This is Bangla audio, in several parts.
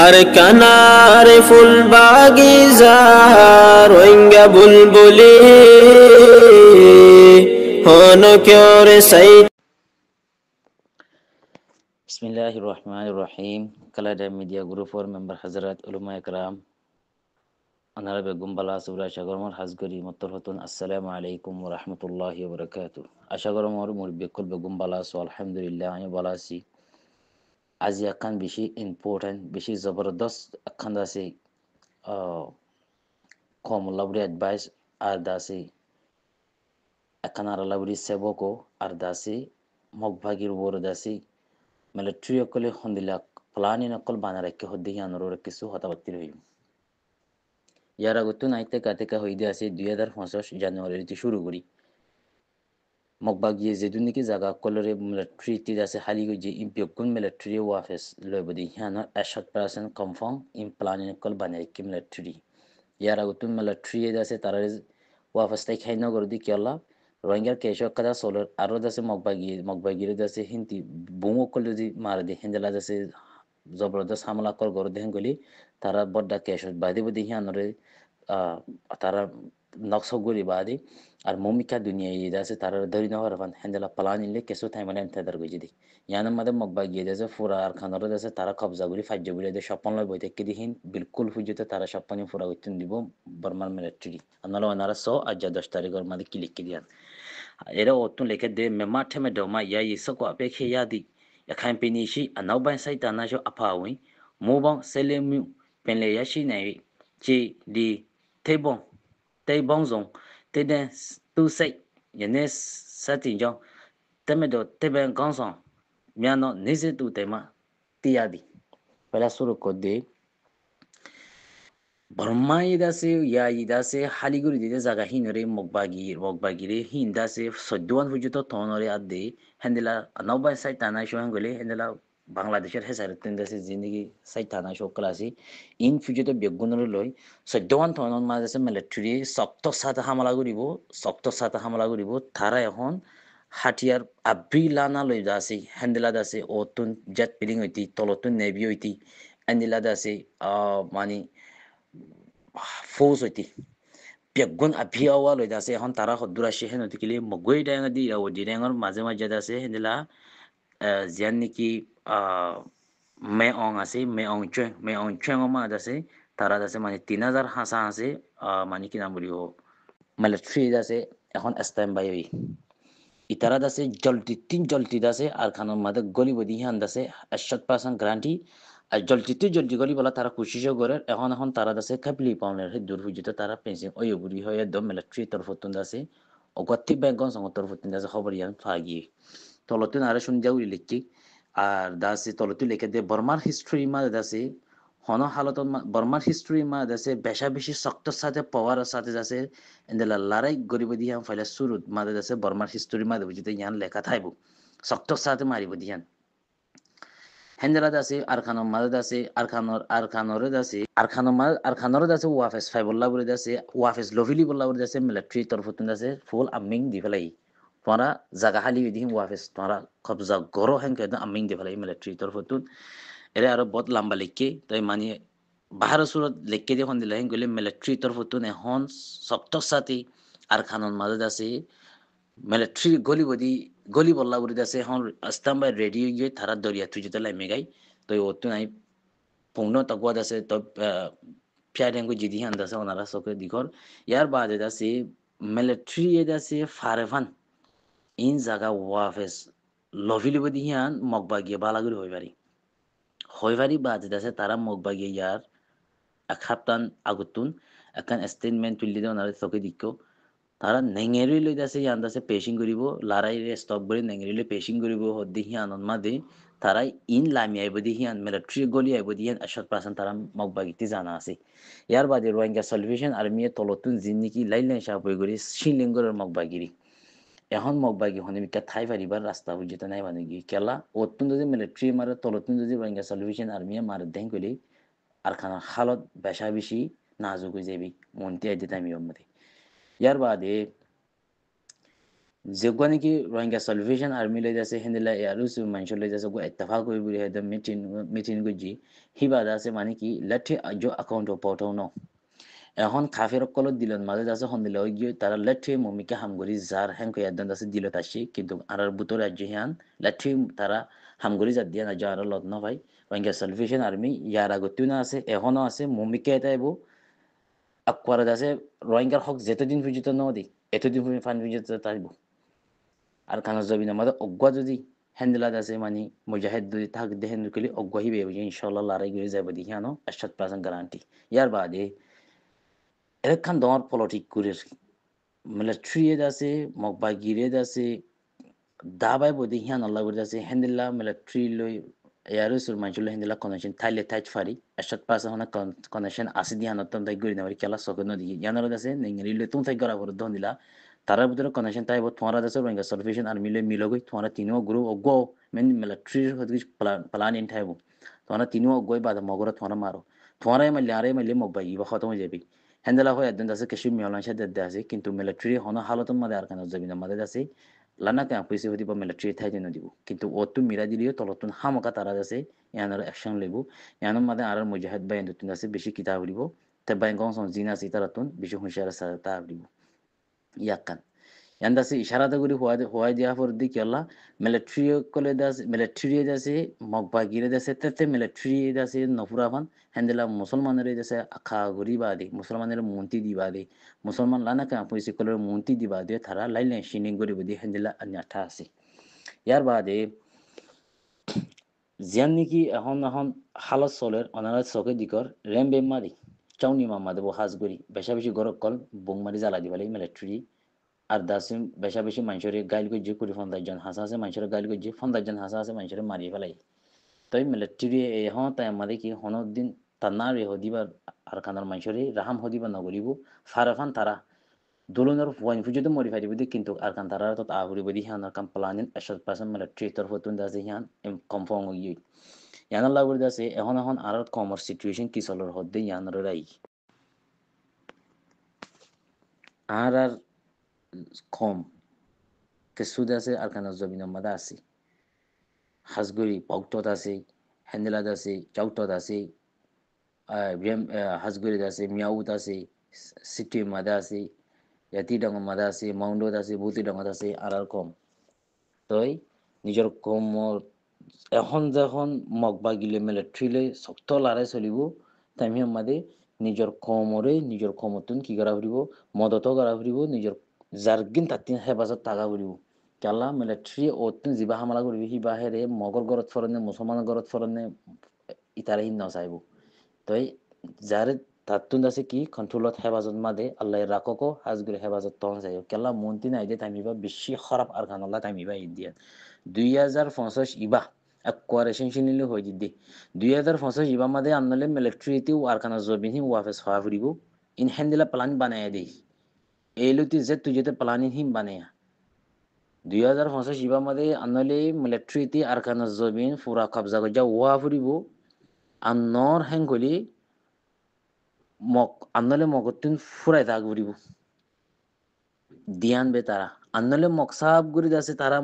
আর কানার ফুল বাগিজার রোহিঙ্গা বুলবুলি হন কেওরে সাই। বিসমিল্লাহির রহমানির রহিম। কালাডা মিডিয়া গ্রুপর মেম্বার হযরত উলামা একরাম অনারবে গুম্বালা সুরা সাগরমর হাজগরি মত্তর হতুন আসসালামু আলাইকুম ওয়া রাহমাতুল্লাহি ওয়া বারাকাতুহু। আশাগরমর মুরব্বি কলবে গুম্বালা সো আলহামদুলিল্লাহ আমি বলাছি আজি আকান বেশি ইম্পর্টেন্ট বেশি জবরদস্ত আকান দাসি কম লাভরি অ্যাডভাইস আর দাসি আকান আর লাভরি সেবকো আর দাসি মগভাগির বড় দাসি মিলিটারি অকলে হন্দিলা প্লানি নকল বানারাকে হদ্দি আনরোর কিছু হতাবাত্তির হইল। ইয়ার আগতো নাইতে কাতেকা হইদে আছে 2025 জানুয়ারিতে শুরু করি মগবাগিয়ে যেদু নাকি জায়গা কলরে মিলিটারি তে আছে হালি গই ইম্পিয়কুন মিলিটারি ওয়াফেস লয়বদি হানা 100% কনফার্ম ইন প্লানি নকল বানারাকে মিলিটারি ইয়ার আগতো মিলিটারি আছে তারা ওয়াফেস তাই খাইনা করদি কেলা রোহিঙ্গার কেশক কাদা সোলার আরো দাসে মগবাগিয়ে দাসে হিন্দি বুমো কল যদি মার দে হিন্দলা দাসে জবরদস্ত হামলা কর গর দেন গলি তারা বড্ডা কেশক বাদি বদি হিয়ানরে তারা নকশগুরি বাদি আর মমিকা দুনিয়া ইদা আছে তারা ধরি না হরফান হিন্দলা প্লানিলে কেসো থাই মানে এন্টার গজি দি ইয়ানার মাদে মগবাগিয়ে দাসে ফুরা আর খানরে দাসে তারা কবজা গুলি ফাজ্য গুলি দে স্বপ্ন লয় বইতে কি দিহিন বিলকুল ফুজতে তারা স্বপ্নি ফুরা গইতুন দিব বর্মার মিলিটারি আনালো আনারা 100 আজ 10 তারিখের মাদে কি লিখে দিয়ান এরা অতুন লেখে দে মেমা ঠেমে ডমা ইয়া ইসকো আপেক্ষে ইয়াদি এখান পেনিশি আনাউবাই সাই তানাশো আফাউই মোবং সেলেমিউ পেনলে ইয়াশি নাই চি দি থেবং থেবং জং তেদেন তু সাই yene sati jong temedo teben gongson miano nise tu tema tiadi pela suru kode Burma idase ya idase haliguri de zaga hinore mogbagire hindase sodwan hujuto tonore adde hendela anoba sai tana shohangole hendela বাংলাদেশের হেসারতেন দেশে জিন্দগি সাইতানা শোকলাসি ইন ফিউচারে বেগুনর লই সদ্যওয়ান থনন মাঝে মিলিটারি শক্ত সাথে হামলা করিব তারা এখন হাতিয়ার আব্রি লানা লই যাসি হ্যান্ডেলা দাসে ওতুন জেট পিলিং হইতি তলতুন নেভি হইতি হ্যান্ডেলা দাসে মানে ফৌজ হইতি বেগুন আভিয়াওয়া লই যাসে এখন তারা হদ্দুরাশি হেন হইতিকিলি মগৈ ডাঙা দি রাও দিরেঙর মাঝে মাঝে দাসে হ্যান্ডেলা জিয়ান নাকি মেয়ং চুং মা আছে তারা আছে মানে 3000 হাসা আছে মানে কি নাম বলিব মিলিটারি আছে এখন স্ট্যান্ড বাই হই ইতারা আছে জলটি আছে আর খানোর মাঝে গলি বদি হান আছে 100% গ্যারান্টি আর জলটি গলি বলা তারা কোশিশ করে এখন তারা আছে কাপলি পাউনের দূর হইতে তারা পেন্সিং ওইবুরি হয়ে একদম মিলিটারি তরফতুন আছে অগতি ব্যাংকন সঙ্গ তরফতুন আছে খবর ইয়ান ফাগি তলতুন আরে শুন যাও লিখি আর দাসে তলতু লিখে দে বর্মার হিস্ট্রি মা দাসে হন হালত বর্মার হিস্ট্রি মা দাসে বেশা বেশি শক্ত সাথে পাওয়ার সাথে দাসে এন্দেলা লড়াই গরিব দিয়াম ফাইলা শুরু মা দাসে বর্মার হিস্ট্রি মা বুঝিতে ইয়ান লেখা থাইবো শক্ত সাথে মারিব দিয়ান হেন্দেলা দাসে আর খানরে দাসে ওয়াফেস ফাইবুল্লাহ বলে দাসে ওয়াফেস লভিলি বল্লা বলে দাসে মিলিটারি তরফতুন দাসে ফুল আমিং দি ফেলাই তোমরা জায়গা খালি দিহিম ওয়াফেস তোমরা কবজা গরো হেন কেদা আমিং দি ফেলাই মিলিটারি তরফতুন এরা আরো বহুত লম্বা লিখকে তাই মানে বাহার সুরত লিখকে যখন দিলে হেন গলে মিলিটারি তরফতুন এখন শক্ত সাথে আর খানর মাঝে আছে মিলিটারি গলি বল্লা বলে আছে এখন আস্তাম্বাই রেডি গিয়ে তারা দরিয়া তুই যেতে লাই মেগাই তো ওতো নাই পূর্ণ তকওয়াদ আছে তো পিয়ারেঙ্গু জিদি হান দাসে ওনারা সকে দিঘর ইয়ার বাদে আছে মিলিটারি আছে ফারেফান ইন জায়গা ওয়াফেস লভিলি বদি হিয়ান মগবাগিয়ে বালাগুড়ি হইবারি বাদে দাসে তারা মগবাগিয়ে ইয়ার এক সপ্তাহ আগুতুন এখন স্টেটমেন্ট তুলি দিয়ে ওনারা চকে দিকো তারা নেঙেরি লৈ যাচ্ছে ইয়ান দাসে পেশিং করিব লড়াই স্টপ করে নেঙেরি লৈ পেশিং করিব হদ্দি হিয়ান মাদে তারা ইন লামি আইব দি হিয়ান মিলিটারি গলি আইব দি হিয়ান 100% তারা মগবাগিতে জানা আছে ইয়ার বাদে রোহিঙ্গা সলিউশন আর্মিয়ে তলতুন জিন্নিকি লাইন সাপই করি শ্রীলিঙ্গরের মগবাগিরি এখন মগবাগি হনিমিকা থাই পারিবার রাস্তা বুঝতে নাই মানে কি কেলা অত্যন্ত যদি মিলিটারি মারে তলতুন যদি রোহিঙ্গা সলিউশন আর্মিয়ে মারে দেন কইলি আর খানা হালত বেশা বেশি নাজুক হয়ে যাবি মনটি আইতে টাইমি মধ্যে ইয়ার বাদে যেগুৱা নেকি রোহিঙ্গা সলভেশন আর্মি লৈ যাচ্ছে হেন্দিলা এয়ারুস মানুষ লৈ যাচ্ছে গো ইত্তেফাক করে বুড়ি হেদ মিটিং গুজি হিবা আছে মানে কি লেটে আজো অ্যাকাউন্ট পটাও ন এখন খাফের কলত দিলেন মাঝে যাচ্ছে হন্দিলা ওই গিয়ে তারা লেটে মমিকে হামগরি যার হ্যাঙ্ক ইয়াদান যাচ্ছে দিল তাসি কিন্তু আর বুতর রাজ্য হিয়ান লেটে তারা হামগরি যার দিয়া না যা আর লত ন ভাই রোহিঙ্গা সলভেশন আর্মি ইয়ার আগতেও না আছে এখনো আছে মমিকে এটাইব আকোয়ারা যাচ্ছে রোহিঙ্গার হক যেতদিন পর্যন্ত ন দিই এতদিন পর্যন্ত তাইব আর কানা জবিন আমাদের অজ্ঞা যদি হ্যান্ডেলাদ আছে মানে মুজাহিদ যদি থাক দেহেন কলি অজ্ঞা হিবে ইনশাআল্লাহ লড়াই করে যাবে দেখি আনো 100% গ্যারান্টি ইয়ার বাদে এখান দর পলিটিক করে মিলিটারি আছে মকবাগিরে আছে দাবাই বদি হিয়ান আল্লাহ করে আছে হ্যান্ডেলা মিলিটারি লই ইয়ারো সুর মানচুল হ্যান্ডেলা কানেকশন থাইলে থাইচ ফারি 100% হনা কানেকশন আছে দি হানত তাই গরি না খেলা সকন দি ইয়ানর আছে নেঙ্গরি লে তুম থাই করা বড় দন দিলা তারার ভিতরে কানেকশন তাই বহুত তোমারা আছে রোহিঙ্গা সলভেশন আর মিলে গই তোমারা তিনও গ্রুপ অগো মেন মিলিটারি হদি প্লান ইন থাইব তোমারা তিনও অগই বাদ মগর তোমারা মারো তোমারা মারলে আরে মারলে মকবাই ইবা খতম হয়ে যাবে হ্যান্ডেলা হয় একদিন আছে কিছু মিয়ালান সাথে আছে কিন্তু মিলিটারি হনা হালতন মাদে আর কানা জবিনা মাদে আছে লানা কে পয়সা হদি বা মিলিটারি থাই দিন দিব কিন্তু অত মিরা দিলিও তলতুন হামকা তারা আছে ইয়ানোর অ্যাকশন লেবু ইয়ানোর মাদে আর মুজাহিদ বাই নতুন আছে বেশি কিতাব দিব তে বাই গং সন জিনা সি তারাতুন বেশি হুঁশিয়ার সাথে দিব ইয়াকান yandasi isharada guri huwa dia for di kyalla military kole das military dase mokba gire dase tete military dase nofuravan hendela musulmanere dase akha guri badi musulmanere munti di badi musulman lana ka poisi kole munti di badi thara laile shining guri badi hendela anyatha ase yar bade Giani কি এখন হালত চলের অনারাত চকে দিকর রেম বেম মারি চাউনি মামা দেবো হাজ গরি বেশা বেশি গরক কল বুং মারি জ্বালা দিবালাই মিলিটারি আর দাসিম বেশা বেশি মানুষের গাইল গজ্জি করি 50 জন হাসা আছে মানুষের গাইল গজ্জি 50 জন হাসা আছে মানুষের মারি ফেলাই তাই মিলিটারি এখন তাই আমাদের কি হনদিন তান্না রে হদিবার আর খানার মানুষের রাহাম হদিবা নগরিব ফারাফান তারা দোলনের ওয়াইন ফুজুদ মরি ফারি বুদি কিন্তু আর কান তারা তো আহুরি বুদি হান কাম প্লানিন 100% মিলিটারি তরফ তুন দাসে হান কনফার্ম হই ইয়ান আল্লাহ করে দাসে এখন আর কমার সিচুয়েশন কি চলর হদ্দে ইয়ানর রাই আর কম কেসুদ আছে আর কানা জবিন মাদা আছে হাজগুড়ি পাউটত আছে হ্যান্ডেলাদ আছে চাউটত আছে হাজগুড়িত আছে মিয়াউত আছে সিটি মাদা আছে ইয়াতি ডাঙর মাদা আছে মাউন্ডত আছে বুতি ডাঙত আছে আর কম তই নিজৰ কমৰ এখন যখন মকবা গিলে মিলিটারিলে শক্ত লড়াই চলিব তামি আমাদের নিজৰ কমরে নিজৰ কমতন কি করা ফুরিব মদত করা ফুরিব নিজৰ জার্গিন তাতি হেফাজত টাকা ফুরিব কেলা মিলিটারি অতন যিবা হামলা করবি সিবা হেরে মগর গরত ফরনে মুসলমানের গরত ফরনে ইতারা হিন নচাইব তই যার তাতুন আছে কি কন্ট্রোলত হেফাজত মাদে আল্লাহ রাখকো হাজগুড়ি হেফাজত তখন চাইব কেলা মন্ত্রী নাই যে তামিবা বেশি খারাপ আর খানাল্লাহ তামিবা ইদিয়া 2050 ইবা একবারে সিনসিনিলে হয়ে দিদি 2050 ইবা মাদে আনলে মিলিটারিতে ওয়ারখানা জবিনি ওয়াফেস হওয়া ফুরিব ইন হ্যান্ডিলা প্লান বানায় দেই এইলুতি যে তুই যেতে প্লানিং হিম বানায়া 2050 ইবা মাদে আনলে মিলিটারিতে আরখানা জবিন পুরা কবজা গজা ওয়া ফুরিব আর নর হ্যাঙ্গলি মক আনলে মগতুন ফুরাই থাক ফুরিব দিয়ান বে তারা আনলে মকসাব গুরি আছে তারা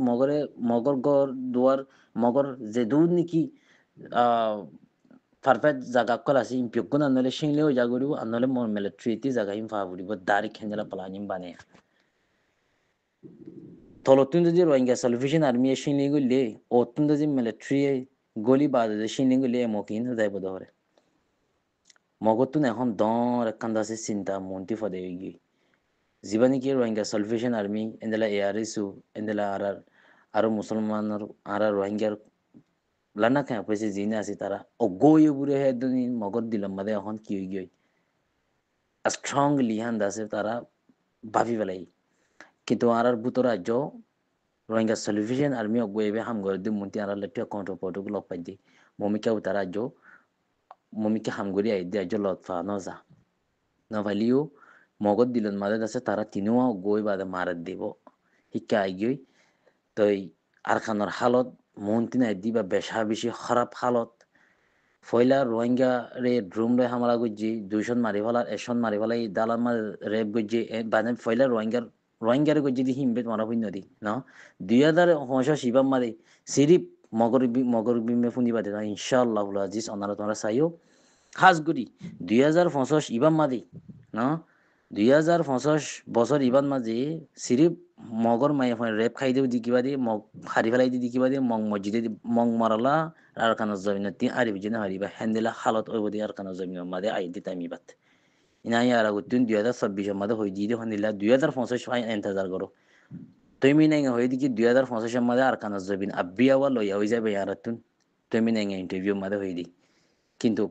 মগরে মগর গর দুয়ার মগর যে দূর নাকি পারফেক্ট জায়গা কল আছে ইম্পিয়গুন আনলে সিংলেও জাগরিব আনলে মর মিলিটারিতে জায়গা ইম ফাবরিব দারি খেঞ্জলা প্লানিং বানে তলতুন যদি রোহিঙ্গা সলভেশন আর্মি সিংলে গলে অতুন যদি মিলিটারি গলি বাদে সিংলে গলে মকিন যাইব ধরে মগতুন এখন দর একখান আছে চিন্তা মন্তি ফদে গিয়ে জীবানি কি রোহিঙ্গা সলভেশন আর্মি এন্দেলা এআরএসু এন্দেলা আর মুসলমানের আর রোহিঙ্গার লানা খায় পয়সা জিনে আছে তারা অগোয় বুড়ে হে দুনি মগর দিলাম মাদে এখন কি হয়ে গিয়ে স্ট্রংলি হান দাসে তারা ভাবি বেলাই কিন্তু আর বুতো রাজ্য রোহিঙ্গা সলভেশন আর্মি অগোয়ে হাম করে দি মন্তি আর লেটে অ্যাকাউন্ট পটুক লক পাই দি মমিকা উতার রাজ্য মমিকে হাম করি আই দি রাজ্য লতফা নজা নভালিও মগত দিলেন মাদে আছে তারা তিনিও গই বাদে মারাত দিব শিক্ষা আইগই তই আর খানোর হালত মন্তি নাই দিবা বেশা বেশি খারাপ হালত ফয়লা রোহিঙ্গা রে ড্রোম রে হামলা গজ্জি 200 মারি ফেলার 100 মারি ফেলাই দালাল মার রেপ গজ্জি মানে ফয়লা রোহিঙ্গার রোহিঙ্গারে গো যদি হিমবে তোমরা হইন দি না 2050 শিবাম মাদে সিরিপ মগর বিমে ফুনি বাদে না ইনশাআল্লাহ আজিজ ওনারা তোমরা চাইও খাস গুড়ি 2050 ইবাম মাদে না 2050 বছর ইবান মাঝে সিরিপ মগর মাইয়া ফাই রেপ খাই দেও দিকিবা দি মগ হারি ফেলাই দি দিকিবা দি মগ মসজিদে মগ মারালা আর কানা জমিন তি আরি বিজনে হারিবা হ্যান্ডেলা হালত ওইবদি আর কানা জমিন মাদে আই দি তাইমিবাত ইনাই আর গুতুন 2026 মাদে হই দি হন্দিলা 2050 ফাই ইন্তজার করো তুমি নাই হই দি কি 2050 মাদে আর কানা জমিন আবিয়া ওয়া লইয়া হই যাবে ইয়ারাতুন তুমি নাই ইন্টারভিউ মাদে হই দি কিন্তু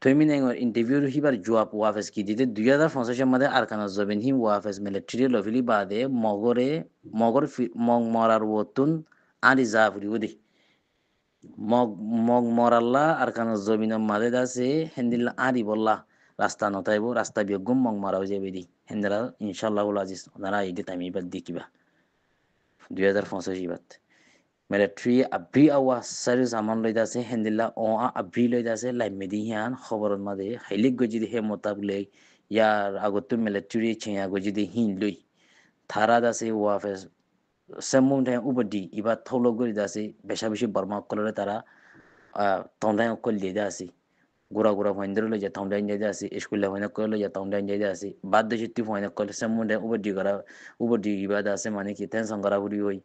তুমি নাই ইন্টারভিউ হিবার জবাব ওয়াফেস কি দিতে 2050 মাদে আর কানা জমিন হিম ওয়াফেস মিলিটারি লভিলি বাদে মগ মরার ওতুন আদি জাফরি উদি মগ মগ মরাল্লা আর কানা জমিন মাদে দাসে হেন্দিল্লা আদি বললা রাস্তা নতাইবো রাস্তা বিয়গুম মগ মারাও যাবে দি হেন্দিলা ইনশাআল্লাহ আজিজ ওনারা ইদে তামি বাদ দিকিবা 2050 বাদ মিলিটারি আব্রি আওয়া সারি জামান লইদা আছে হেন্দিল্লা ও আব্রি লইদা আছে লাইমেদি হিয়ান খবরত মাদে হাইলিক গজিদি হে মোতাবলে ইয়ার আগত মিলিটারি ছিয়া গজিদি হিন লই থারা দাসে ওয়াফেস সেমুন টাইম উপদি ইবা থলো গরিদা আছে বেশা বেশি বর্মা কলরে তারা তন্দাই অকল দিয়ে আছে গোড়া গোড়া হইন্দর লইয়া তন্দাই দিয়ে আছে স্কুলে হইনা কল লইয়া তন্দাই দিয়ে আছে বাদ de চিত্তি হইনা কল সেমুন টাইম উপদি ইবা আছে মানে কি টেনশন করা বুড়ি হই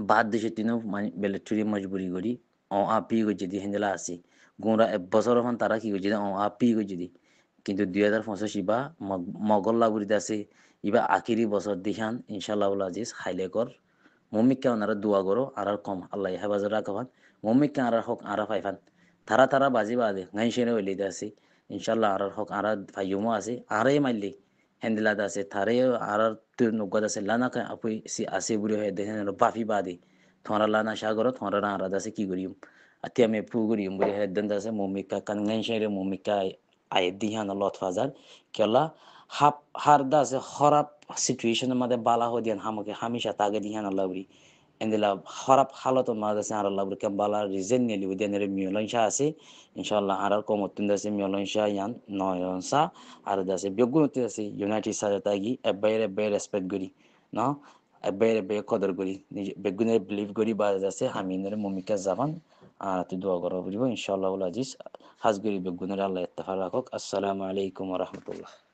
বাদ দেশে তিনও বেলেটুরি মজবুরি করি ও আপি গো যদি হেন্দলা আসি গোড়া এক বছর হন তারা কি গো ও আপি গো যদি কিন্তু 2050 ইবা মগল লাগুরিতে আছে ইবা আখিরি বছর দিহান ইনশাআল্লাহ আজিজ হাইলে কর মমিককে ওনারা দোয়া করো আর কম আল্লাহ হেফাজত রাখবান মমিককে আর হক আর ফাইফান তারা বাজি বাদে গাই সেরে হইলিতে আছে ইনশাআল্লাহ আর হক আর ফাইয়ুমো আছে আরে মাইলি হেন্দিলাত আছে থারে আর তুই নগদ আছে লানা কা আপুই সি আছে বুড়ি হয়ে দেখেন বাফি বাদে থরা লানা সাগর থরা আর আছে কি করিম আতি আমি পু করিম বুড়ি হয়ে দন্দ আছে মমিকা কান গাই সেরে মমিকা আই দিহান লত ফাজার কেলা har da se horap situation made bala ho dian hamake hamisha tage dihan Allah buri endela horap halato made se Allah buri ke bala reason ne li dian re miolon sha ase inshallah arar ko motun da se miolon sha yan noyon sa ar da se byogun te se united sa tagi ebbe respect guri no ebbe qadar guri beguner believe guri ba da se haminere mumika zaman আর তুই দোয়া করো বুঝবো ইনশাআল্লাহ আজিজ হাজগরি বেগুনের আল্লাহ ইত্তেফাক রাখুক আসসালামু আলাইকুম ওয়া রাহমাতুল্লাহ